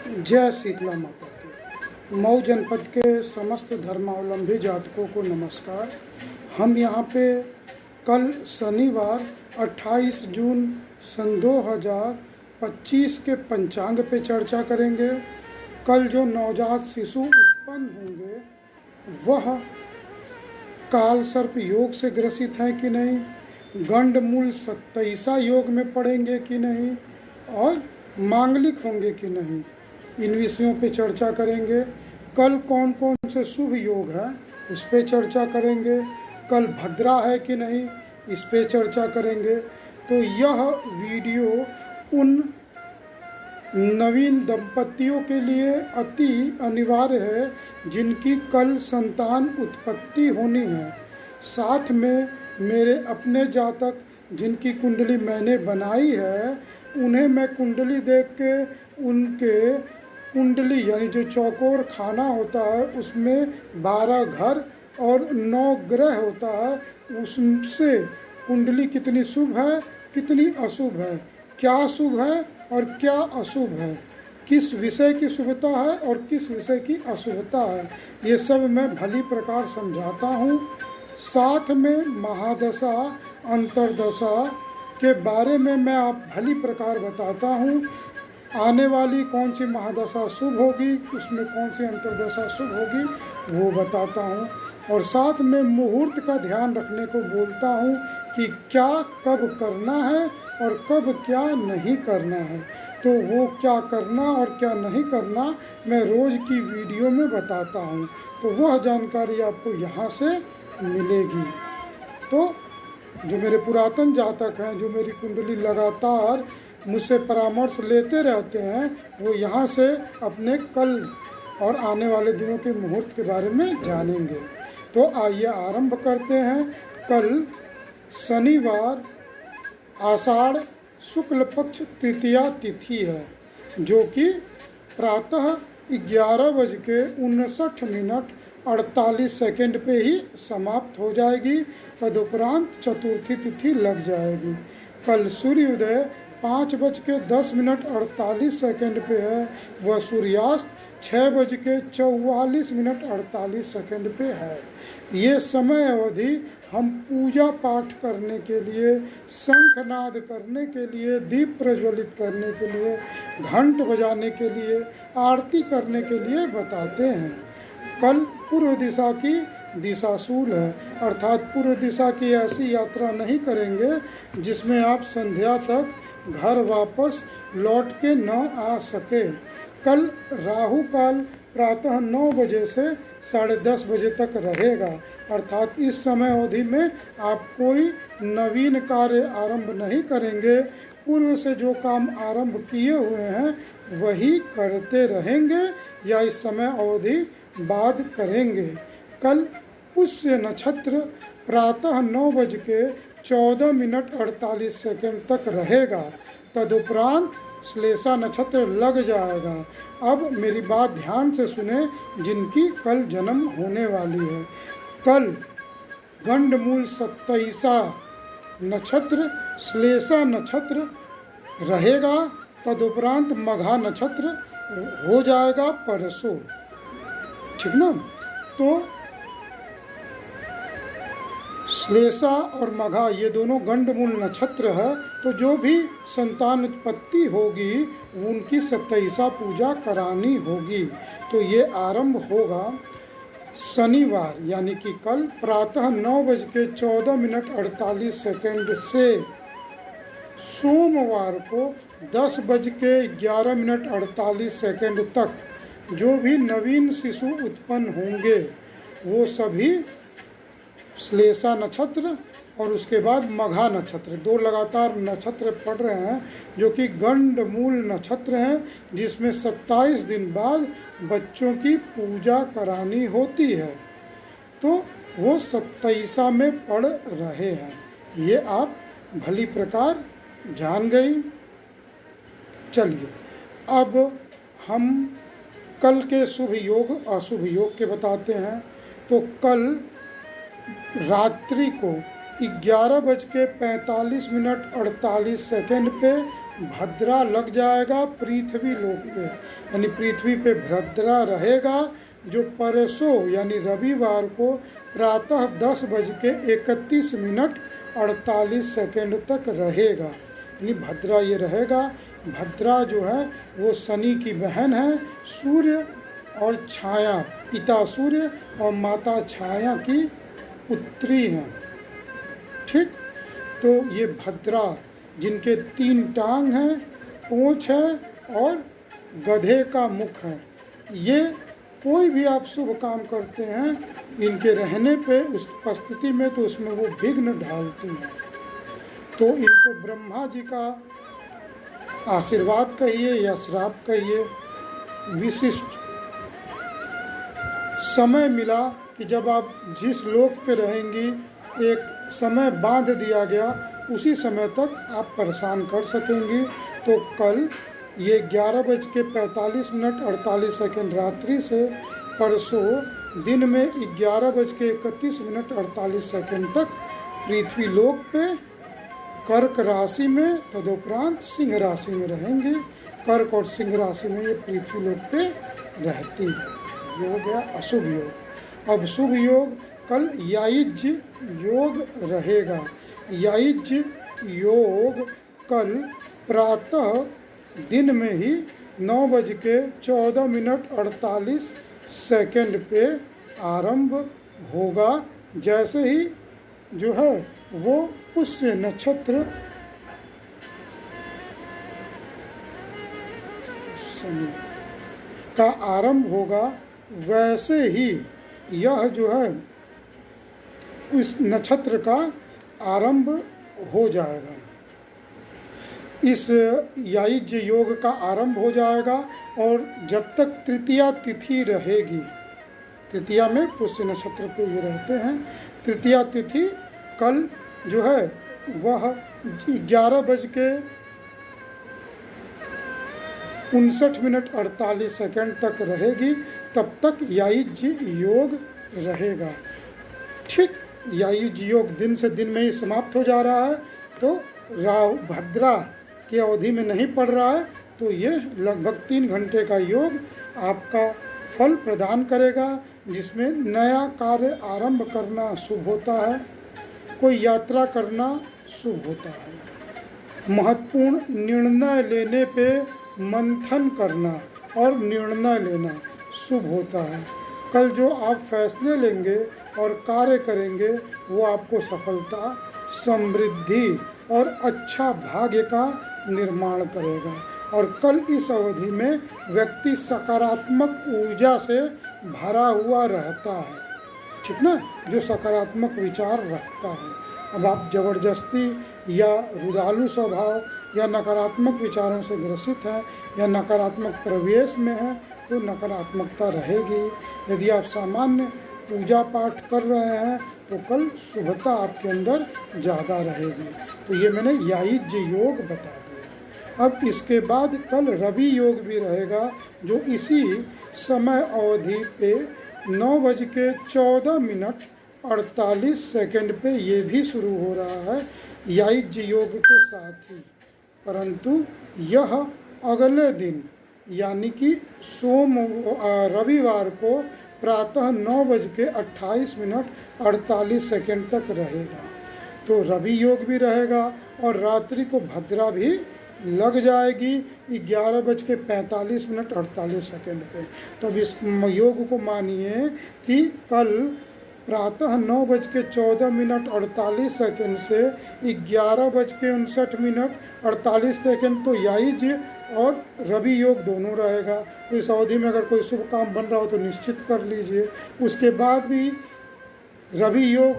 जय शीतला माता की। मऊ जनपद के समस्त धर्मावलंबी जातकों को नमस्कार। हम यहाँ पे कल शनिवार 28 जून सन 2025 के पंचांग पे चर्चा करेंगे। कल जो नवजात शिशु उत्पन्न होंगे वह काल सर्प योग से ग्रसित हैं कि नहीं, गंडमूल 27 योग में पड़ेंगे कि नहीं और मांगलिक होंगे कि नहीं, इन विषयों पे चर्चा करेंगे। कल कौन कौन से शुभ योग हैं उस पे चर्चा करेंगे। कल भद्रा है कि नहीं इस पे चर्चा करेंगे। तो यह वीडियो उन नवीन दंपतियों के लिए अति अनिवार्य है जिनकी कल संतान उत्पत्ति होनी है। साथ में मेरे अपने जातक जिनकी कुंडली मैंने बनाई है उन्हें मैं कुंडली देख के उनके कुंडली यानी जो चौकोर खाना होता है उसमें 12 घर और 9 ग्रह होता है, उससे कुंडली कितनी शुभ है कितनी अशुभ है, क्या शुभ है और क्या अशुभ है, किस विषय की शुभता है और किस विषय की अशुभता है, ये सब मैं भली प्रकार समझाता हूँ। साथ में महादशा अंतरदशा के बारे में मैं आप भली प्रकार बताता हूँ। आने वाली कौन सी महादशा शुभ होगी, उसमें कौन सी अंतरदशा शुभ होगी वो बताता हूँ। और साथ में मुहूर्त का ध्यान रखने को बोलता हूँ कि क्या कब करना है और कब क्या नहीं करना है। तो वो क्या करना और क्या नहीं करना मैं रोज़ की वीडियो में बताता हूँ, तो वह जानकारी आपको यहाँ से मिलेगी। तो जो मेरे पुरातन जातक हैं, जो मेरी कुंडली लगातार मुझसे परामर्श लेते रहते हैं, वो यहाँ से अपने कल और आने वाले दिनों के मुहूर्त के बारे में जानेंगे। तो आइए आरंभ करते हैं। कल शनिवार आषाढ़ शुक्ल पक्ष तृतीया तिथि है जो कि प्रातः 11:59 पे ही समाप्त हो जाएगी। तदुपरांत चतुर्थी तिथि लग जाएगी। कल सूर्योदय 5:10:48 पे है, वह सूर्यास्त 6:44:48 पे है। ये समय अवधि हम पूजा पाठ करने के लिए, शंखनाद करने के लिए, दीप प्रज्वलित करने के लिए, घंट बजाने के लिए, आरती करने के लिए बताते हैं। कल पूर्व दिशा की दिशाशूल है, अर्थात पूर्व दिशा की ऐसी यात्रा नहीं करेंगे जिसमें आप संध्या तक घर वापस लौट के न आ सके। कल राहु काल प्रातः 9 बजे से 10:30 बजे तक रहेगा, अर्थात इस समय अवधि में आप कोई नवीन कार्य आरंभ नहीं करेंगे। पूर्व से जो काम आरंभ किए हुए हैं वही करते रहेंगे या इस समय अवधि बाद करेंगे। कल पुष्य नक्षत्र प्रातः 9:14:48 तक रहेगा। तदुपरांत श्लेषा नक्षत्र लग जाएगा। अब मेरी बात ध्यान से सुने जिनकी कल जन्म होने वाली है। कल गंडमूल 27 नक्षत्र श्लेषा नक्षत्र रहेगा। तदुपरांत मघा नक्षत्र हो जाएगा परसों, ठीक ना। तो श्लेषा और मघा ये दोनों गंडमूल नक्षत्र है, तो जो भी संतान उत्पत्ति होगी उनकी 27 पूजा करानी होगी। तो ये आरंभ होगा शनिवार यानी कि कल प्रातः 9:14:48 से सोमवार को 10:11:48 तक जो भी नवीन शिशु उत्पन्न होंगे वो सभी श्लेषा नक्षत्र और उसके बाद मघा नक्षत्र, 2 लगातार नक्षत्र पड़ रहे हैं जो कि गंडमूल नक्षत्र हैं, जिसमें 27 दिन बाद बच्चों की पूजा करानी होती है। तो वो 27 में पड़ रहे हैं, ये आप भली प्रकार जान गई। चलिए अब हम कल के शुभ योग अशुभ योग के बताते हैं। तो कल रात्रि को 11:45 पे भद्रा लग जाएगा पृथ्वी लोक पे, यानी पृथ्वी पे भद्रा रहेगा, जो परसों यानी रविवार को प्रातः 10:31 तक रहेगा। यानी भद्रा ये रहेगा। भद्रा जो है वो शनि की बहन है, सूर्य और छाया, पिता सूर्य और माता छाया की पुत्री हैं। ठीक, तो ये भद्रा जिनके 3 टांग हैं, पूंछ है और गधे का मुख है, ये कोई भी आप शुभ काम करते हैं इनके रहने पे उस उपस्थिति में, तो उसमें वो विघ्न डालती हैं। तो इनको ब्रह्मा जी का आशीर्वाद कहिए या श्राप कहिए। विशिष्ट समय मिला कि जब आप जिस लोक पे रहेंगी, एक समय बांध दिया गया, उसी समय तक आप परेशान कर सकेंगी। तो कल ये 11:45 रात्रि से परसों दिन में 11:31 तक पृथ्वी लोक पे कर्क राशि में, तदुपरांत सिंह राशि में रहेंगे। कर्क और सिंह राशि में ये पृथ्वी लोक पे रहती है। ये हो गया अशुभ योग। अब शुभ योग कल यायुज्य योग रहेगा। यायुज्य योग कल प्रातः दिन में ही 9:14 पे आरंभ होगा। जैसे ही जो है वो पुष्य नक्षत्र का आरंभ होगा, वैसे ही यह जो है उस नक्षत्र का आरंभ हो जाएगा। इस यायुज्य योग का आरंभ हो जाएगा और जब तक तृतीया तिथि रहेगी, तृतीया में पुष्य नक्षत्र पे ये रहते हैं, तृतीया तिथि कल जो है वह 11:59 तक रहेगी। तब तक यायुज्य योग रहेगा। ठीक, यायुज्य योग दिन से दिन में ही समाप्त हो जा रहा है, तो भद्रा की अवधि में नहीं पड़ रहा है, तो ये लगभग 3 घंटे का योग आपका फल प्रदान करेगा, जिसमें नया कार्य आरंभ करना शुभ होता है, कोई यात्रा करना शुभ होता है, महत्वपूर्ण निर्णय लेने पे मंथन करना और निर्णय लेना शुभ होता है। कल जो आप फैसले लेंगे और कार्य करेंगे वो आपको सफलता, समृद्धि और अच्छा भाग्य का निर्माण करेगा। और कल इस अवधि में व्यक्ति सकारात्मक ऊर्जा से भरा हुआ रहता है। ठीक ना, जो सकारात्मक विचार रखता है। अब आप जबरदस्ती या रुदालू स्वभाव या नकारात्मक विचारों से ग्रसित हैं या नकारात्मक प्रवेश में हैं, तो नकारात्मकता रहेगी। यदि आप सामान्य पूजा पाठ कर रहे हैं तो कल शुभता आपके अंदर ज़्यादा रहेगी। तो ये मैंने यायुज्य योग बता दिया। अब इसके बाद कल रवि योग भी रहेगा, जो इसी समय अवधि पे 9:14 पे ये भी शुरू हो रहा है यायुज्य योग के साथ ही। परंतु यह अगले दिन यानी कि रविवार को प्रातः 9:28 तक रहेगा। तो रवि योग भी रहेगा और रात्रि को भद्रा भी लग जाएगी 11:45 पे। तो अब इस योग को मानिए कि कल प्रातः 9:14 से 11:59 तो यायुज्य और रवि योग दोनों रहेगा। तो इस अवधि में अगर कोई शुभ काम बन रहा हो तो निश्चित कर लीजिए। उसके बाद भी रवि योग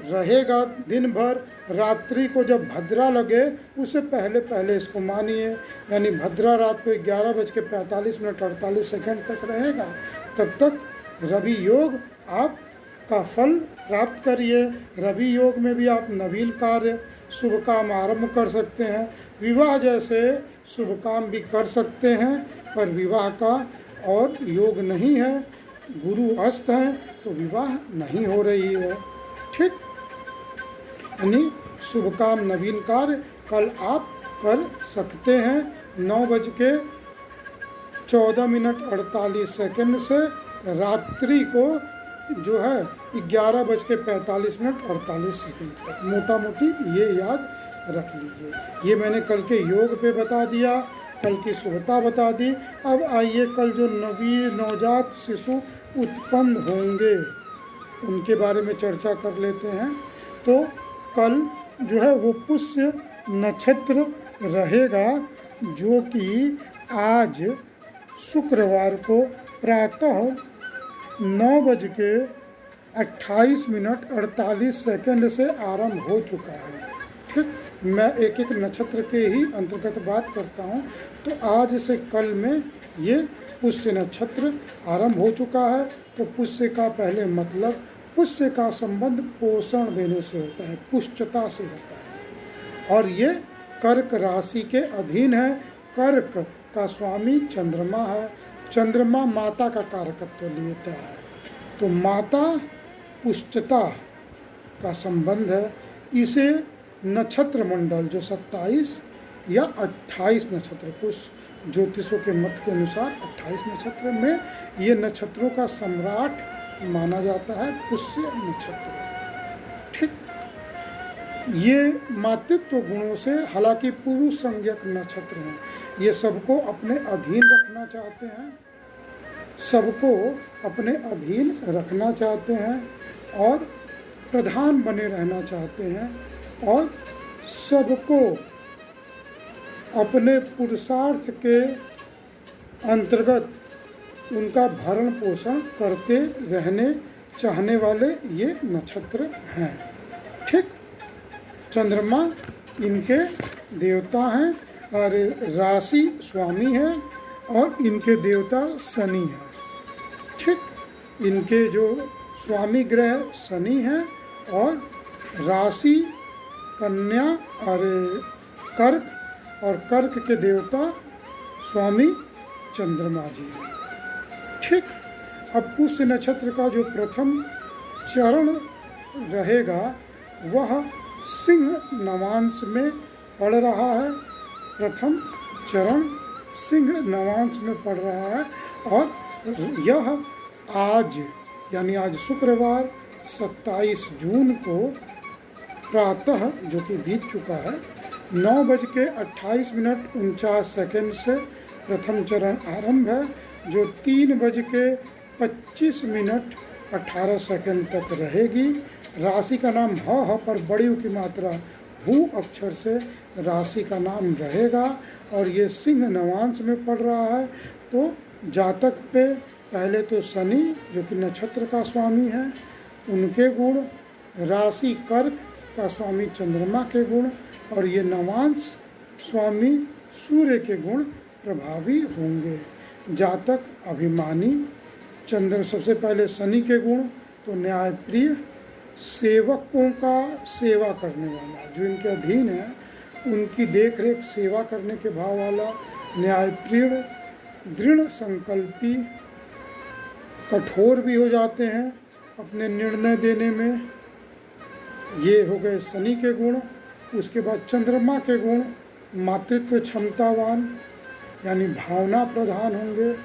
रहेगा दिन भर। रात्रि को जब भद्रा लगे उससे पहले इसको मानिए, यानी भद्रा रात को 11:45 तक रहेगा। तब तक रवि योग आप का फल प्राप्त करिए। रवि योग में भी आप नवीन कार्य शुभ काम आरंभ कर सकते हैं, विवाह जैसे शुभ काम भी कर सकते हैं, पर विवाह का और योग नहीं है, गुरु अस्त हैं तो विवाह नहीं हो रही है। ठीक, यानी शुभ काम नवीन कार्य कल आप कर सकते हैं 9:14:48 से रात्रि को जो है 11:45:48 तक। मोटा मोटी ये याद रख लीजिए। ये मैंने कल के योग पे बता दिया, कल की शुभता बता दी। अब आइए कल जो नवजात शिशु उत्पन्न होंगे उनके बारे में चर्चा कर लेते हैं। तो कल जो है वो पुष्य नक्षत्र रहेगा, जो कि आज शुक्रवार को प्रातः 9:28:48 से आरंभ हो चुका है। ठीक, मैं एक एक नक्षत्र के ही अंतर्गत बात करता हूँ। तो आज से कल में ये पुष्य नक्षत्र आरंभ हो चुका है। तो पुष्य का पहले मतलब, पुष्य का संबंध पोषण देने से होता है, पुष्टता से होता है, और ये कर्क राशि के अधीन है। कर्क का स्वामी चंद्रमा है। चंद्रमा माता का कारकत्व लेता है, तो माता पुष्टता का संबंध है। इसे नक्षत्र मंडल जो 27 या 28 नक्षत्र, कुछ ज्योतिषों के मत के अनुसार 28 नक्षत्र में ये नक्षत्रों का सम्राट माना जाता है पुष्य नक्षत्र। ठीक, ये मातृत्व गुणों से, हालांकि पुरुष संज्ञक नक्षत्र हैं, ये सबको अपने अधीन रखना चाहते हैं, सबको अपने अधीन रखना चाहते हैं और प्रधान बने रहना चाहते हैं, और सबको अपने पुरुषार्थ के अंतर्गत उनका भरण पोषण करते रहने चाहने वाले ये नक्षत्र हैं। ठीक, चंद्रमा इनके देवता हैं और राशि स्वामी है, और इनके देवता शनि है। ठीक, इनके जो स्वामी ग्रह शनि है और राशि कन्या और कर्क, और कर्क के देवता स्वामी चंद्रमा जी हैं। ठीक, अब पुष्य नक्षत्र का जो प्रथम चरण रहेगा वह सिंह नवांश में पड़ रहा है। प्रथम चरण सिंह नवांश में पड़ रहा है, और यह आज यानी आज शुक्रवार 27 जून को प्रातः, जो कि बीत चुका है, 9:28:49 से प्रथम चरण आरंभ है, जो 3:25:18 तक रहेगी। राशि का नाम ह पर बड़ी की मात्रा हु अक्षर से राशि का नाम रहेगा, और ये सिंह नवांश में पड़ रहा है। तो जातक पे पहले तो शनि, जो कि नक्षत्र का स्वामी है, उनके गुण, राशि कर्क का स्वामी चंद्रमा के गुण, और ये नवांश स्वामी सूर्य के गुण प्रभावी होंगे। जातक अभिमानी, चंद्र सबसे पहले शनि के गुण, तो न्यायप्रिय, सेवकों का सेवा करने वाला, जो इनके अधीन है उनकी देख रेख सेवा करने के भाव वाला, न्यायप्रिय, दृढ़ संकल्पी, कठोर भी हो जाते हैं अपने निर्णय देने में। ये हो गए शनि के गुण। उसके बाद चंद्रमा के गुण, मातृत्व क्षमतावान यानी भावना प्रधान होंगे,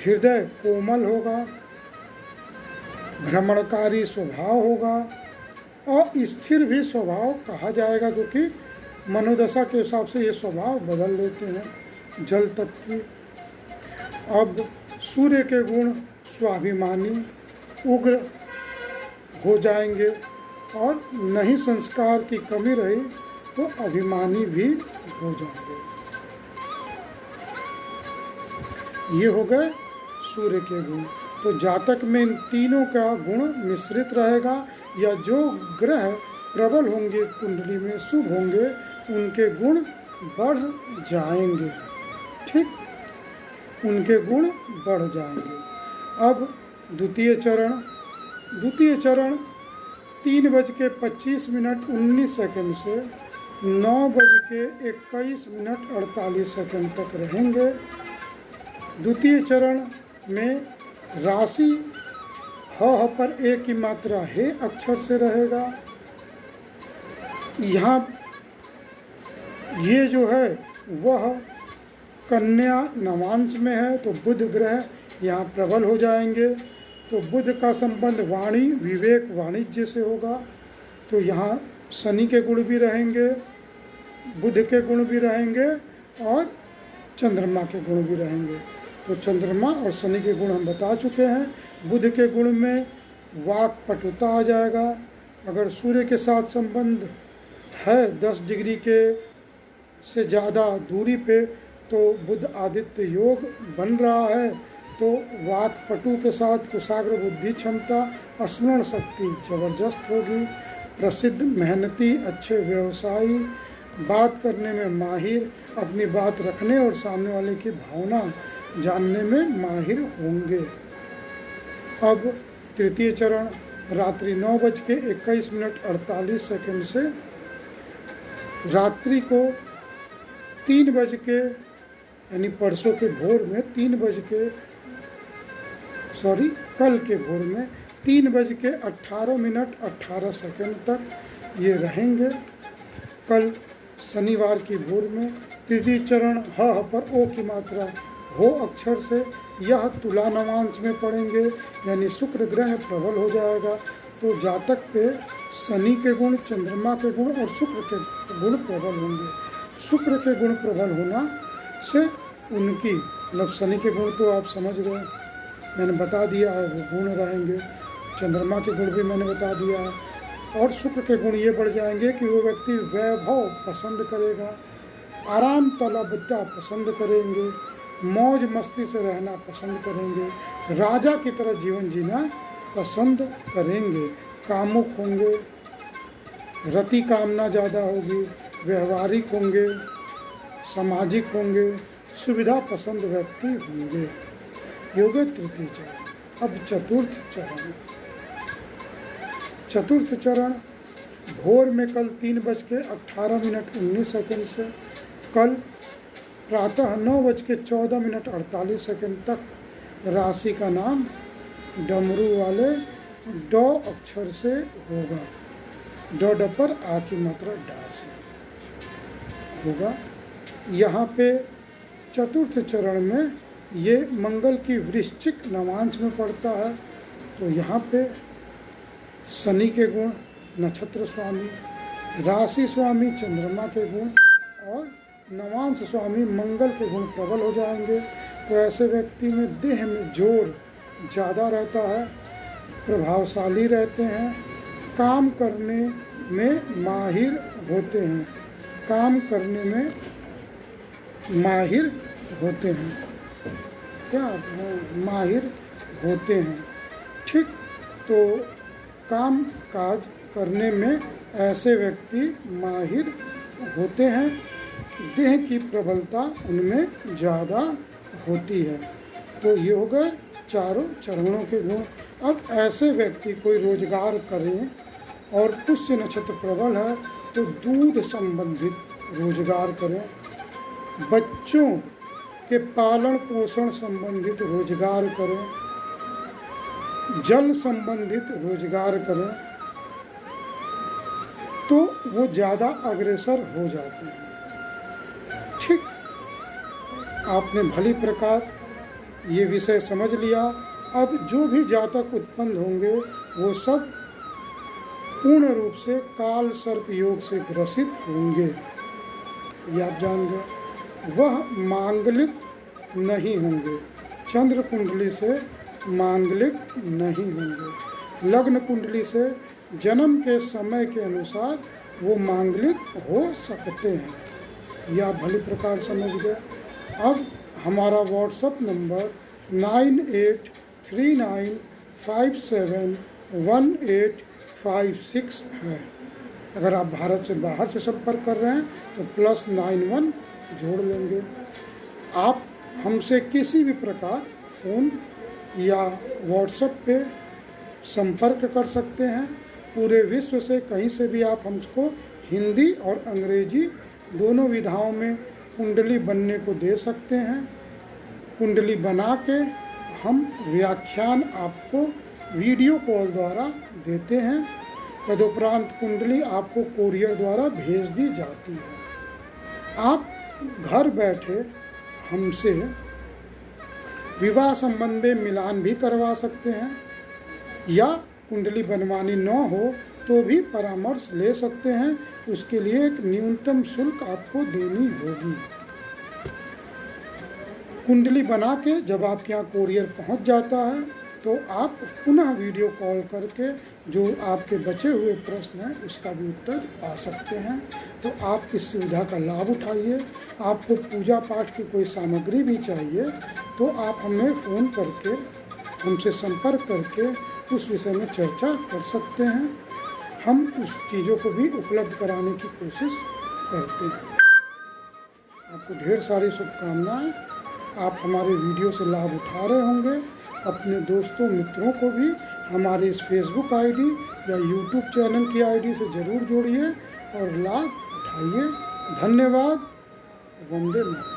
हृदय कोमल होगा, भ्रमणकारी स्वभाव होगा, और स्थिर भी स्वभाव कहा जाएगा, जो कि मनोदशा के हिसाब से ये स्वभाव बदल लेते हैं। जल तत्व। अब सूर्य के गुण स्वाभिमानी, उग्र हो जाएंगे, और नहीं संस्कार की कमी रही तो अभिमानी भी हो जाएंगे। ये हो गए सूर्य के गुण। तो जातक में इन तीनों का गुण मिश्रित रहेगा, या जो ग्रह प्रबल होंगे कुंडली में, शुभ होंगे, उनके गुण बढ़ जाएंगे। ठीक, उनके गुण बढ़ जाएंगे। अब द्वितीय चरण 3:25:19 से 9:21:48 तक रहेंगे। द्वितीय चरण में राशि ह पर ए की मात्रा हे अक्षर से रहेगा। यहाँ ये जो है वह कन्या नवांश में है, तो बुध ग्रह यहाँ प्रबल हो जाएंगे। तो बुध का संबंध वाणी, विवेक, वाणिज्य से होगा। तो यहाँ शनि के गुण भी रहेंगे, बुध के गुण भी रहेंगे और चंद्रमा के गुण भी रहेंगे। तो चंद्रमा और शनि के गुण हम बता चुके हैं। बुध के गुण में वाक पटुता आ जाएगा। अगर सूर्य के साथ संबंध है 10 डिग्री के से ज़्यादा दूरी पे, तो बुध आदित्य योग बन रहा है। तो वाक पटु के साथ कुशाग्र बुद्धि क्षमता, स्मरण शक्ति जबरदस्त होगी। प्रसिद्ध, मेहनती, अच्छे व्यवसायी, बात करने में माहिर, अपनी बात रखने और सामने वाले की भावना जानने में माहिर होंगे। अब तृतीय चरण रात्रि 9:21:48 से रात्रि को 3 बज के यानी परसों के भोर में कल के भोर में 3:18:18 तक ये रहेंगे। कल शनिवार की भोर में तृतीय चरण ह पर ओ की मात्रा हो अक्षर से यह तुला नवांश में पड़ेंगे, यानी शुक्र ग्रह प्रबल हो जाएगा। तो जातक पे शनि के गुण, चंद्रमा के गुण और शुक्र के गुण प्रबल होंगे। शुक्र के गुण प्रबल होना से उनकी मतलब शनि के गुण तो आप समझ गए, मैंने बता दिया है, वो गुण रहेंगे। चंद्रमा के गुण भी मैंने बता दिया है। और शुक्र के गुण ये बढ़ जाएंगे कि वो व्यक्ति वैभव पसंद करेगा, आराम तलबता पसंद करेंगे, मौज मस्ती से रहना पसंद करेंगे, राजा की तरह जीवन जीना पसंद करेंगे, कामुक होंगे, रति कामना ज़्यादा होगी, व्यवहारिक होंगे, सामाजिक होंगे, सुविधा पसंद व्यक्ति होंगे। योग तृतीय चरण। अब चतुर्थ चरण भोर में कल 3:18:19 से कल प्रातः 9:14:48 तक राशि का नाम डमरू वाले ड अक्षर से होगा। ड पर आ की मात्रा डा से होगा। यहाँ पे चतुर्थ चरण में ये मंगल की वृश्चिक नवांश में पड़ता है। तो यहाँ पे शनि के गुण, नक्षत्र स्वामी, राशि स्वामी चंद्रमा के गुण और नवांश स्वामी मंगल के गुण प्रबल हो जाएंगे। तो ऐसे व्यक्ति में देह में जोर ज़्यादा रहता है, प्रभावशाली रहते हैं, काम करने में माहिर होते हैं, माहिर होते हैं। ठीक, तो काम काज करने में ऐसे व्यक्ति माहिर होते हैं, देह की प्रबलता उनमें ज़्यादा होती है। तो ये हो गए चारों चरणों के गुण। अब ऐसे व्यक्ति कोई रोजगार करें और पुष्य नक्षत्र प्रबल है तो दूध संबंधित रोजगार करें, बच्चों के पालन पोषण संबंधित रोजगार करें, जल संबंधित रोजगार करें, तो वो ज़्यादा अग्रसर हो जाते हैं। ठीक, आपने भली प्रकार ये विषय समझ लिया। अब जो भी जातक उत्पन्न होंगे वो सब पूर्ण रूप से काल सर्प योग से ग्रसित होंगे, ये आप जान गए। वह मांगलिक नहीं होंगे, चंद्र कुंडली से मांगलिक नहीं होंगे, लग्न कुंडली से जन्म के समय के अनुसार वो मांगलिक हो सकते हैं, यह आप भली प्रकार समझ गए। अब हमारा व्हाट्सएप नंबर 9839571856 है। अगर आप भारत से बाहर से संपर्क कर रहे हैं तो +91 जोड़ लेंगे। आप हमसे किसी भी प्रकार फ़ोन या व्हाट्सएप पे संपर्क कर सकते हैं। पूरे विश्व से कहीं से भी आप हमको हिंदी और अंग्रेजी दोनों विधाओं में कुंडली बनने को दे सकते हैं। कुंडली बना के हम व्याख्यान आपको वीडियो कॉल द्वारा देते हैं। तदुपरांत कुंडली आपको कोरियर द्वारा भेज दी जाती है। आप घर बैठे हमसे विवाह संबंध में मिलान भी करवा सकते हैं, या कुंडली बनवानी न हो तो भी परामर्श ले सकते हैं। उसके लिए एक न्यूनतम शुल्क आपको देनी होगी। कुंडली बना के जब आपके यहाँ कोरियर पहुँच जाता है तो आप पुनः वीडियो कॉल करके जो आपके बचे हुए प्रश्न हैं उसका भी उत्तर पा सकते हैं। तो आप इस सुविधा का लाभ उठाइए। आपको पूजा पाठ की कोई सामग्री भी चाहिए तो आप हमें फ़ोन करके हमसे संपर्क करके उस विषय में चर्चा कर सकते हैं। हम उस चीज़ों को भी उपलब्ध कराने की कोशिश करते हैं। आपको ढेर सारी शुभकामनाएं। आप हमारे वीडियो से लाभ उठा रहे होंगे। अपने दोस्तों मित्रों को भी हमारे इस फेसबुक आईडी या यूट्यूब चैनल की आईडी से ज़रूर जोड़िए और लाभ उठाइए। धन्यवाद। वंदे मातरम।